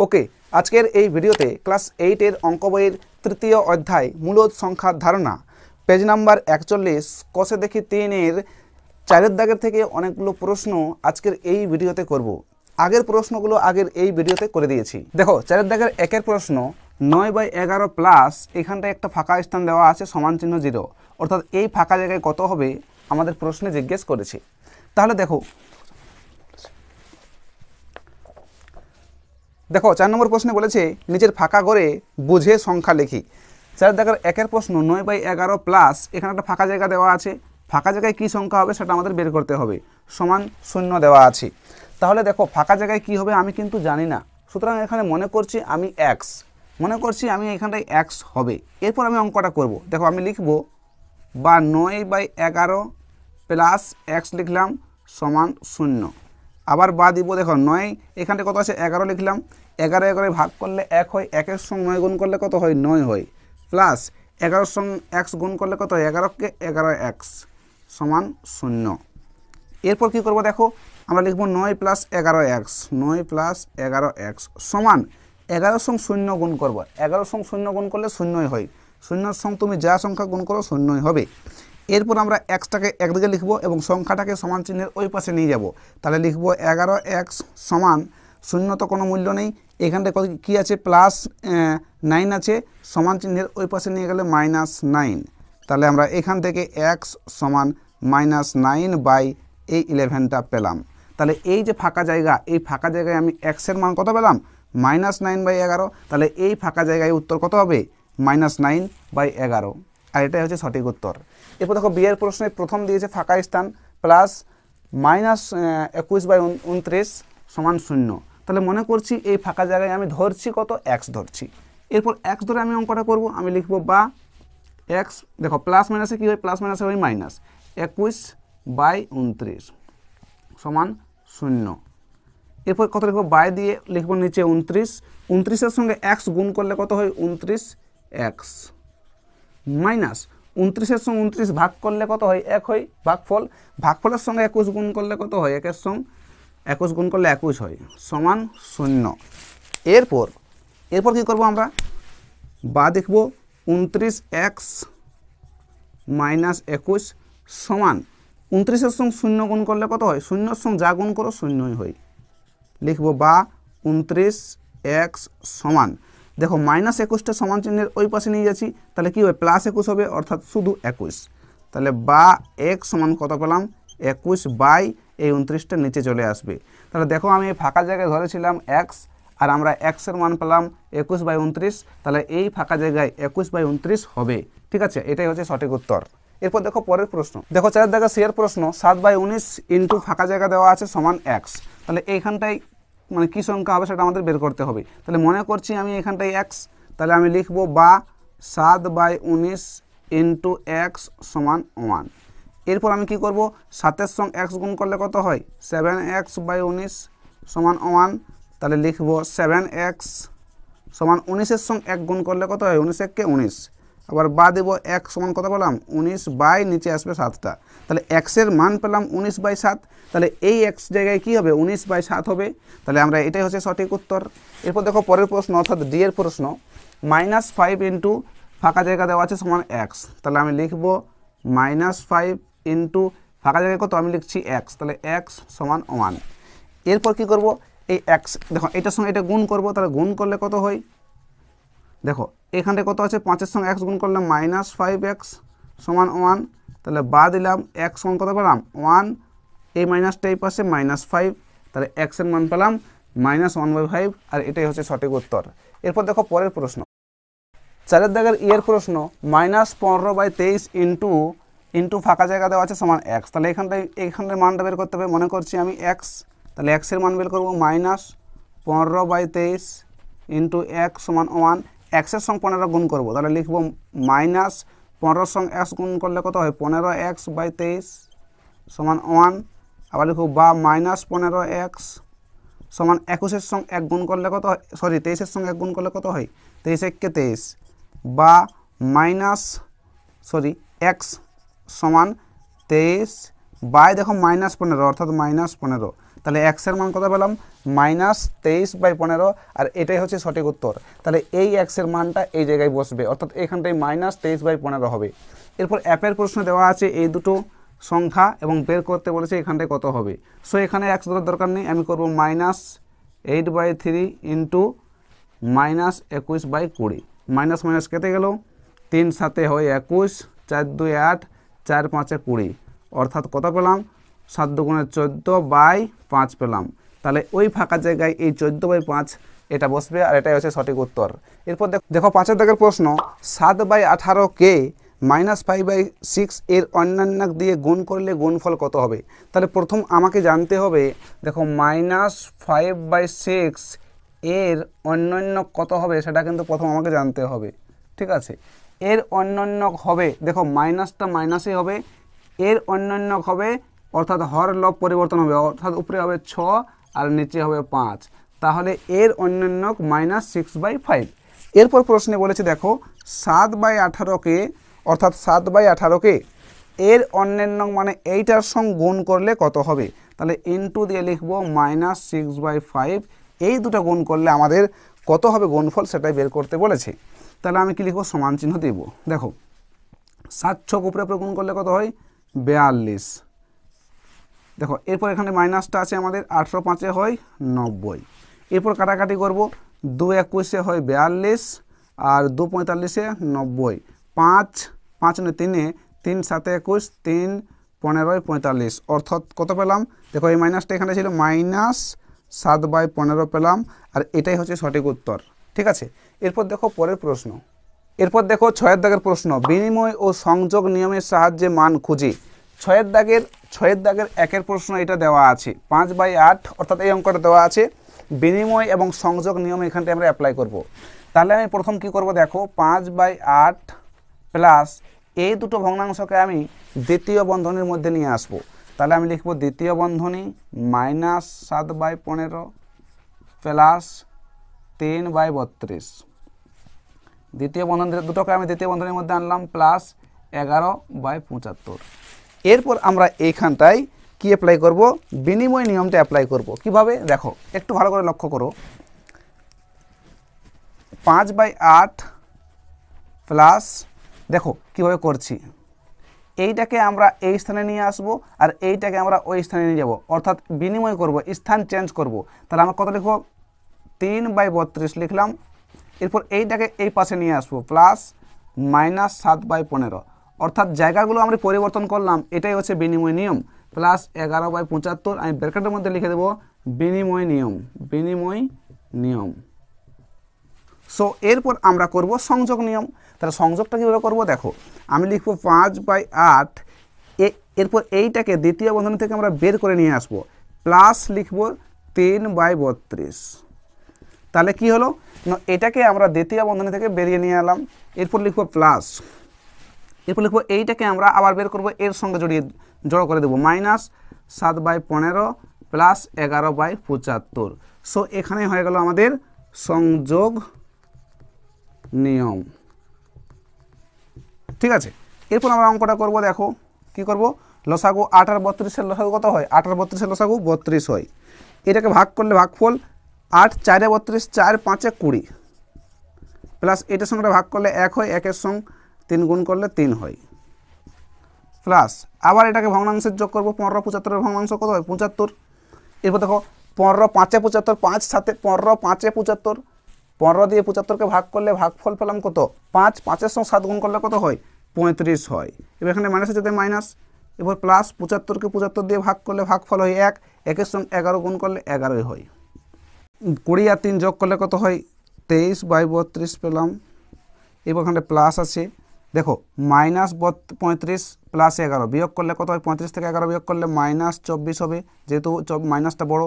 ওকে, আজকের এই ভিডিওতে ক্লাস 8 এর অঙ্ক বইয়ের তৃতীয় অধ্যায় মূলদ সংখ্যার ধারণা পেজ নাম্বার 41 কষে দেখি 3 এর 4 দাগের থেকে অনেকগুলো প্রশ্ন আজকের এই ভিডিওতে করব। আগের প্রশ্নগুলো আগের এই ভিডিওতে করে দিয়েছি। দেখো 4 দাগের একের প্রশ্ন 9/11 প্লাস এখানটায় একটা ফাঁকা স্থান দেওয়া আছে সমান চিহ্ন 0, অর্থাৎ এই ফাঁকা জায়গায় কত হবে আমাদের প্রশ্নে জিজ্ঞেস করেছে। তাহলে দেখো 4 নম্বর প্রশ্নে বলেছে নিচের ফাঁকা ঘরে বুঝে সংখ্যা লিখি। 4 দাগের একের প্রশ্ন 9/11 প্লাস এখানে একটা ফাঁকা জায়গা দেওয়া আছে, ফাঁকা জায়গায় কি সংখ্যা হবে সেটা আমাদের বের করতে হবে। সমান 0 দেওয়া আছে। তাহলে দেখো ফাঁকা জায়গায় কি হবে আমি কিন্তু জানি না, সুতরাং এখানে মনে করছি আমি এখানটায় x হবে। এরপর আমি অঙ্কটা করব। দেখো আমি লিখব বা 9/11 প্লাস x লিখলাম সমান 0, আবার বা দিব। দেখো 9 এখানটায় কত আছে 11 লিখলাম, 11 ভাগ করলে 1 হয়, 1-এর সঙ্গে 9 গুণ করলে কত হয় 9 হয়, প্লাস 11-এর সঙ্গে x গুণ করলে কত হয় 11কে 11x সমান 0। এরপর কি করব দেখো আমরা লিখব 9 + 11x, 9 + 11x সমান 11-এর সঙ্গে 0 গুণ করব, 11-এর সঙ্গে 0 গুণ করলে 0ই হয়, 0-এর সঙ্গে তুমি যা সংখ্যা গুণ করো 0ই হবে। এরপর আমরা xটাকে একদিকে লিখব এবং সংখ্যাটাকে সমান চিহ্নের ওই পাশে নিয়ে যাব। তাহলে লিখব 11x সমান 0 তো কোনো মূল্য নেই, এখানটায় কত কী আছে প্লাস 9 আছে, সমান চিহ্নের ওই পাশে নিয়ে গেলে -9। তাহলে আমরা এখান থেকে x সমান -9 বাই এই 11টা পেলাম। তাহলে এই যে ফাঁকা জায়গা, এই ফাঁকা জায়গায় আমি x-এর মান কত পেলাম -9/11। তাহলে এই ফাঁকা জায়গায় উত্তর কত হবে -9/11, আর এটাই হচ্ছে সঠিক উত্তর। এরপর দেখো বিয়ের প্রশ্নে প্রথম দিয়েছে ফাঁকা স্থান প্লাস -21/29 সমান 0। তাহলে মনে করছি এই ফাঁকা জায়গায় আমি ধরছি কত x ধরছি। এরপর x ধরে আমি অঙ্কটা করব। আমি লিখব বা x, দেখো প্লাস মাইনাসে কী হয়, প্লাস মাইনাসে হয় মাইনাস, 21/29 সমান 0। এরপর কত লিখব বাই দিয়ে লিখব নিচে 29, 29-এর সঙ্গে x গুণ করলে কত হয় 29x মাইনাস 29-এর সঙ্গে 29 ভাগ করলে কত হয় 1 হয়, ভাগফল, ভাগফলের সঙ্গে 21 গুণ করলে কত হয় 1-এর সঙ্গে 21 গুণ করলে 21 হয় সমান 0। এরপর কি করব আমরা বা দেখব 29x - 21 সমান 29-এর সঙ্গে 0 গুণ করলে কত হয়, 0-এর সঙ্গে যা গুণ করো 0ই হয়। লিখব বা 29x সমান, দেখো -21টা সমান চিহ্নের ওই পাশে নিয়ে যাচ্ছি, তাহলে কী হবে +21 হবে, অর্থাৎ শুধু 21। তাহলে বা x সমান কত পেলাম 21 বাই এই 29টা নিচে চলে আসবে। তাহলে দেখো আমি এই ফাঁকা জায়গায় ধরেছিলাম x, আর আমরা x-এর মান পেলাম 21/29, তাহলে এই ফাঁকা জায়গায় 21/29 হবে। ঠিক আছে, এটাই হচ্ছে সঠিক উত্তর। এরপর দেখো পরের প্রশ্ন, দেখো 4 দাগের সি এর প্রশ্ন 7/19 ইন্টু ফাঁকা জায়গা দেওয়া আছে সমান x। তাহলে এইখানটায় মানে কী সংখ্যা হবে সেটা আমাদের বের করতে হবে। তাহলে মনে করছি আমি এখানটায় x, তাহলে আমি লিখব বা 7/19 ইন্টু x সমান 1। এরপর আমি কি করব 7-এর সঙ্গে x গুণ করলে কত হয় 7x/19 সমান 1। তাহলে লিখব 7x সমান 19-এর সঙ্গে 1 গুণ করলে কত হয় 19-একে 19, আবার বা দেব x সমান কত পেলাম 19 বাই নিচে আসবে 7টা। তাহলে x-এর মান পেলাম 19/7, তাহলে এই x জায়গায় কি হবে 19/7 হবে। তাহলে আমরা এটাই হচ্ছে সঠিক উত্তর। এরপর দেখো পরের প্রশ্ন অর্থাৎ ডি এর প্রশ্ন -5 ইন্টু ফাঁকা জায়গা দেওয়া আছে সমান x। তাহলে আমি লিখব -5 ইন্টু ফাঁকা জায়গায় কত আমি লিখছি x, তাহলে x সমান 1। এরপর কি করব এই x, দেখো এটার সঙ্গে এটা গুণ করব, তাহলে গুণ করলে কত হয়, দেখো এখানটায় কত আছে 5-এর সঙ্গে x গুণ করলে -5x সমান 1। তাহলে বা দিলাম x সমান কত পেলাম 1, এই মাইনাসটা এই পাশে -5, তাহলে x-এর মান পেলাম -1/5, আর এটাই হচ্ছে সঠিক উত্তর। এরপর দেখো পরের প্রশ্ন 4 দাগের এর প্রশ্ন -15/23 ইন্টু ফাঁকা জায়গা দেওয়া আছে সমান x। তাহলে এইখানটায় মানটা বের করতে হবে। মনে করছি আমি x, তাহলে x-এর মান বের করবো -15/23 ইন্টু x সমান 1, x-এর সঙ্গে 15 গুণ করবো, তাহলে লিখব -15-র সঙ্গে x গুণ করলে কত হয় 15x/23 সমান 1। আবার লিখব বা -15x সমান 21-এর সঙ্গে 1 গুণ করলে কত হয়, 23-এর সঙ্গে 1 গুণ করলে কত হয় 23-1-কে 23, বা x সমান 23 বাই দেখো -15 অর্থাৎ -15, তাহলে x-এর মান কত পেলাম -23/15 আর এটাই হচ্ছে সঠিক উত্তর। তাহলে এই এক্সের মানটা এই জায়গায় বসবে, অর্থাৎ এখানটায় -23/15 হবে। এরপর অ্যাপের প্রশ্ন দেওয়া আছে এই দুটো সংখ্যা এবং বের করতে বলেছে এখানটায় কত হবে। সো এখানে এক্স ধরার দরকার নেই, আমি করব -8/3 ইন্টু -21/20। মাইনাস মাইনাস কেটে গেল, 3 7 হয় 21, 4 2 8, 4 5 20, অর্থাৎ কত পেলাম 7 2 14/5 পেলাম। তাহলে ওই ফাঁকা জায়গায় এই 14/5 এটা বসবে আর এটাই হচ্ছে সঠিক উত্তর। এরপর দেখো 5 দাগের প্রশ্ন, 7/18কে -5/6 এর অন্যান্য দিয়ে গুণ করলে গুণফল কত হবে। তাহলে প্রথম আমাকে জানতে হবে, দেখো -5/6 এর অন্যান্য কত হবে সেটা কিন্তু প্রথম আমাকে জানতে হবে, ঠিক আছে। এর অন্যান্য হবে, দেখো মাইনাসটা মাইনাসই হবে, এর অন্যান্য হবে অর্থাৎ হর লব পরিবর্তন হবে, অর্থাৎ উপরে হবে 6 আর নিচে হবে 5, তাহলে এর অন্যান্য -6/5। এরপর প্রশ্নে বলেছে দেখো 7/18কে অর্থাৎ 7/18কে এর অন্যান্য মানে এইটার সঙ্গে গুণ করলে কত হবে। তাহলে ইনটু দিয়ে লিখবো -6/5, এই দুটো গুণ করলে আমাদের কত হবে গুণফল সেটাই বের করতে বলেছে। তাহলে আমি কি লিখবো, সমান চিহ্ন দেব। দেখো 7 6 উপরে উপরে গুণ করলে কত হয় 42। দেখো এরপর এখানে মাইনাসটা আছে আমাদের, 18 5 হয় 90। এরপর কাটাকাটি করব, 2 21 হয় 42 আর 2 45 90, 5 5 3 3 7 21, 3 15 45, অর্থাৎ কত পেলাম। দেখো এই মাইনাসটা এখানে ছিল, -7/15 পেলাম আর এটাই হচ্ছে সঠিক উত্তর, ঠিক আছে। এরপর দেখো পরের প্রশ্ন, এরপর দেখো 6 দাগের প্রশ্ন, বিনিময় ও সংযোগ নিয়মের সাহায্যে মান খুঁজি। 6 দাগের 1-এর প্রশ্ন এটা দেওয়া আছে, 5/8 অর্থাৎ এই অঙ্কটা দেওয়া আছে, বিনিময় এবং সংযোগ নিয়ম এখানটায় আমরা অ্যাপ্লাই করব। তাহলে আমি প্রথম কি করব, দেখো 5/8 প্লাস এই দুটো ভগ্নাংশকে আমি দ্বিতীয় বন্ধনীর মধ্যে নিয়ে আসব। তাহলে আমি লিখব দ্বিতীয় বন্ধনী -7/15 প্লাস 3/32, দ্বিতীয় বন্ধনী দুটোকে আমি দ্বিতীয় বন্ধনীর মধ্যে আনলাম, প্লাস 11/75। এরপর আমরা এইখানটায় কি অ্যাপ্লাই করব, বিনিময় নিয়মটা অ্যাপ্লাই করব। কিভাবে দেখো একটু ভালো করে লক্ষ্য করো, 5/8 প্লাস, দেখো কিভাবে করছি, এইটাকে আমরা এই স্থানে নিয়ে আসব আর এইটাকে আমরা ওই স্থানে নিয়ে যাব, অর্থাৎ বিনিময় করব, স্থান চেঞ্জ করব। তাহলে আমরা কত লিখব, 3/32 লিখলাম। এরপর এইটাকে এই পাশে নিয়ে আসবো, প্লাস -7/15, অর্থাৎ জায়গাগুলো আমরা পরিবর্তন করলাম, এটাই হচ্ছে বিনিময় নিয়ম। প্লাস 11/75, আমি ব্র্যাকেটের মধ্যে লিখে দেবো বিনিময় নিয়ম। সো এরপর আমরা করব সংযোগ নিয়ম। তাহলে সংযোগটা কীভাবে করবো, দেখো আমি লিখবো 5/8, এরপর এইটাকে দ্বিতীয় বন্ধনী থেকে আমরা বের করে নিয়ে আসব, প্লাস লিখবো 3/32। তাহলে কি হলো, এটাকে আমরা দ্বিতীয় বন্ধনী থেকে বেরিয়ে নিয়ে এলাম। এরপর লিখবো প্লাস, এরপর লিখবো এইটাকে আমরা আবার বের করব, এর সঙ্গে জড়ো করে দেবো, -7/15 প্লাস 11/75। সো এখানে হয়ে গেল আমাদের সংযোগ নিয়ম, ঠিক আছে। এরপর আমরা অঙ্কটা করব, দেখো কি করব, লসাগু 8 আর 32-এর লসাগু কত হয়, 8 আর 32-এর লসাগু 32 হয়। এটাকে ভাগ করলে ভাগফল 8 4 32, 4 5 20, প্লাস এটার সঙ্গে ভাগ করলে 1 হয়, 1-এর সঙ্গে 3 গুণ করলে 3 হয়, প্লাস আবার এটাকে ভগ্নাংশের যোগ করবো, 15 75-এর ভগ্নাংশ কত হয় 75। এরপর দেখো 15 5 75, 5 7 15 5 75, 15 দিয়ে 75কে ভাগ করলে ভাগফল পেলাম কত 5, 5-এর সঙ্গে 7 গুণ করলে কত হয় 35 হয়। এবার এখানে মাইনাসের সাথে মাইনাস, এবার প্লাস 75কে 75 দিয়ে ভাগ করলে ভাগফল হয় 1, 1-এর সঙ্গে 11 গুণ করলে 11 হয়। 20 আর 3 যোগ করলে কত হয় 23/32 পেলাম। এবার এখানে প্লাস আছে, দেখো -35 প্লাস 11 বিয়োগ করলে কত হয়, 35 থেকে 11 বিয়োগ করলে -24 হবে, যেহেতু মাইনাসটা বড়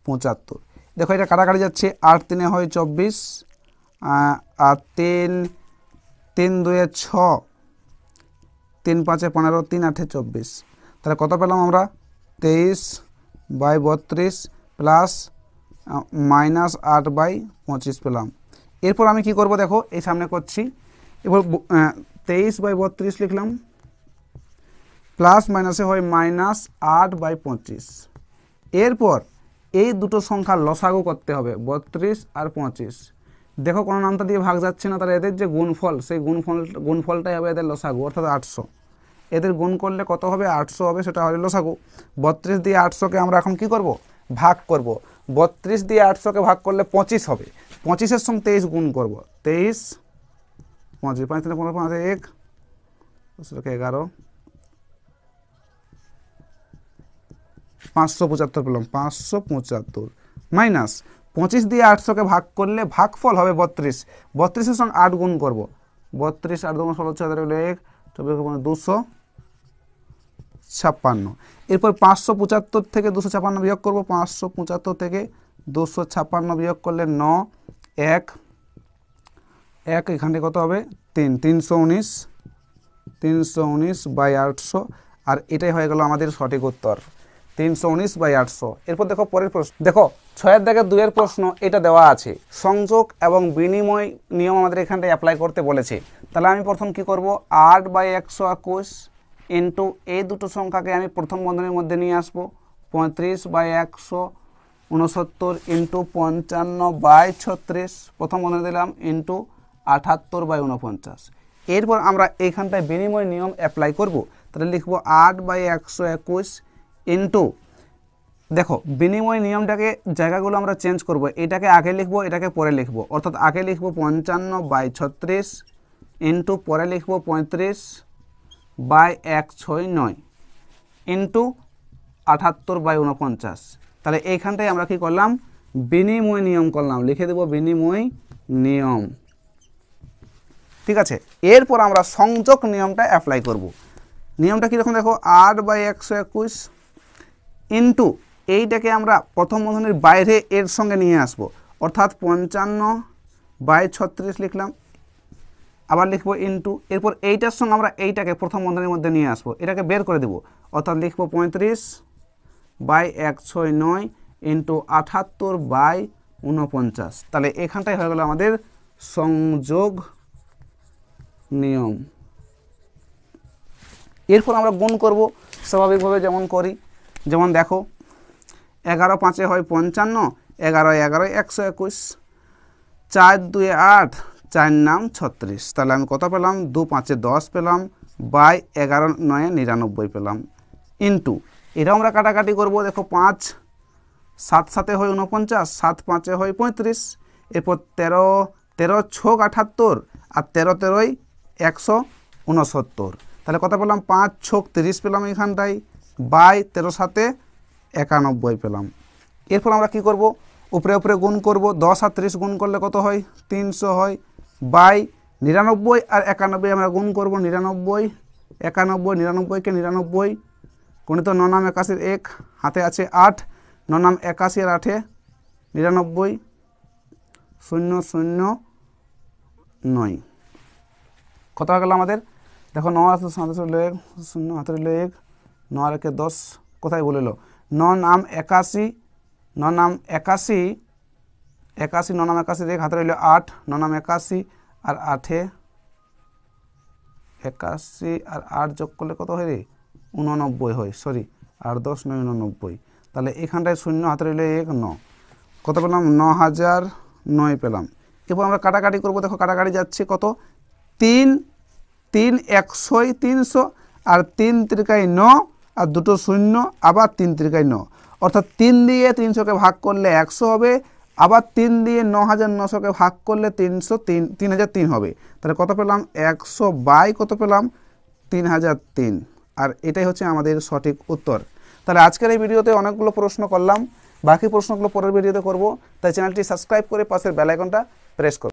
75। দেখো এটা কাটাকাটি যাচ্ছে, 8 3 হয় 24 আর 3 2 6, 3 5 15, 3 8 24। তাহলে কত পেলাম আমরা 23/32 প্লাস -8/25 পেলাম। এরপর আমি কি করব, দেখো এই সামনে করছি, এবার 23/32 লিখলাম, প্লাস মাইনাসে হয় -8/25। এরপর এই দুটো সংখ্যার লসাগু করতে হবে 32 আর 25। দেখো কোনো নামটা দিয়ে ভাগ যাচ্ছে না, তাহলে এদের যে গুণফল সেই গুণফলটাই হবে এদের লসাগু, অর্থাৎ 800। এদের গুণ করলে কত হবে? 800 হবে, সেটা হবে লসাগু। 32 দিয়ে 800কে আমরা এখন কি করব? ভাগ করব। 32 দিয়ে 800কে ভাগ করলে 25 হবে। 25-এর সঙ্গে 23 গুণ করব। 23 25 5 3 15 5 1 11 575 পেলাম, 575 মাইনাস 25 দিয়ে 800কে ভাগ করলে ভাগফল হবে 32। 32-এর সঙ্গে 8 গুণ করব। 32 8 গুণ 16 6 1 256। এরপর 575 থেকে 256 বিয়োগ করব। 575 থেকে 256 বিয়োগ করলে 9 1 1 এখানে কত হবে? 3 319 319/800। আর এটাই হয়ে গেল আমাদের সঠিক উত্তর, 319/800। এরপর দেখো পরের প্রশ্ন, দেখো 6-এর দাগের 2-এর প্রশ্ন এটা দেওয়া আছে, সংযোগ এবং বিনিময় নিয়ম আমাদের এখানটায় অ্যাপ্লাই করতে বলেছে। তাহলে আমি প্রথম কি করব? 8/121 ইন্টু এই দুটো সংখ্যাকে আমি প্রথম বন্ধনীর মধ্যে নিয়ে আসবো, 35/169 ইন্টু 55/36 প্রথম বন্ধনী দিলাম, ইন্টু 78/49। এরপর আমরা এইখানটায় বিনিময় নিয়ম অ্যাপ্লাই করব। তাহলে লিখবো 8/121 ইন্টু, দেখো বিনিময় নিয়মটাকে জায়গাগুলো আমরা চেঞ্জ করব, এটাকে আগে লিখবো এটাকে পরে লিখবো, অর্থাৎ আগে লিখবো 55/36 ইন্টু পরে লিখবো 35/169 ইন্টু 78/49। তাহলে এইখানটায় আমরা কি করলাম? বিনিময় নিয়ম করলাম, লিখে দেব বিনিময় নিয়ম। ঠিক আছে, এরপর আমরা সংযোগ নিয়মটা অ্যাপ্লাই করব। নিয়মটা কীরকম দেখো, 8/121 ইন্টু এইটাকে আমরা প্রথম বন্ধনীর বাইরে এর সঙ্গে নিয়ে আসব, অর্থাৎ 55/36 লিখলাম, আবার লিখবো ইন্টু, এরপর এইটার সঙ্গে আমরা এইটাকে প্রথম বন্ধনীর মধ্যে নিয়ে আসবো, এটাকে বের করে দেব, অর্থাৎ লিখবো 35/169 ইন্টু 78/49। তাহলে এখানটাই হয়ে গেল আমাদের সংযোগ নিয়ম। এরপর আমরা গুণ করব স্বাভাবিকভাবে যেমন করি, যেমন দেখো 11 5 হয় 55, 11 11 121, 4 2 8, 4 9 36। তাহলে আমি কত পেলাম? 2 5 10 পেলাম, বাই 11 9 99 পেলাম, ইন্টু এটাও আমরা কাটাকাটি করব। দেখো 5 7 7 হয় 49, 7 5 হয় 35, এরপর 13 13 6 78 আর 13 13 169। তাহলে কত পেলাম? 5 6 30 পেলাম এখানটায়, বাই 13 7 91 পেলাম। এরপর আমরা কি করব? উপরে উপরে গুণ করব, 10 আর 30 গুণ করলে কত হয়? 300 হয়, বাই 99 আর 91 আমরা গুণ করব, 99 91 99কে 99 গণিত 9 নাম 81 1 হাতে আছে 8, 9 নাম 81 আর 8 99 0 0 9। কত হয়ে গেল আমাদের? দেখো 9 আছে 7 হলো 1 0 হাতে হলো 1, 9 আর 1 10, কোথায় বলিল? 9 নাম 81 9 নাম 81 81 9 নাম 81 1 হাতে রইল 8, 9 নাম 81 আর 8 81 আর 8 যোগ করলে কত হয় রে? 89 হয়, সরি 8 10 9 89। তাহলে এখানটায় 0 হাতে রইল 1 9, কত পেলাম? 9009 পেলাম। এরপর আমরা কাটাকাটি করব, দেখো কাটাকাটি যাচ্ছে কত? 3 3 100 300 আর 3 3 9 আর দুটো 0 আবার 3 3 9, অর্থাৎ 3 দিয়ে 300কে ভাগ করলে 100 হবে, আবার 3 দিয়ে 9900কে ভাগ করলে 3003 হবে। তাহলে কত পেলাম? 100 বাই কত পেলাম? 3003। আর এটাই হচ্ছে আমাদের সঠিক উত্তর। তাহলে আজকের এই ভিডিওতে অনেকগুলো প্রশ্ন করলাম, বাকি প্রশ্নগুলো পরের ভিডিওতে করব, তাই চ্যানেলটি সাবস্ক্রাইব করে পাশের বেল আইকনটা প্রেস করুন।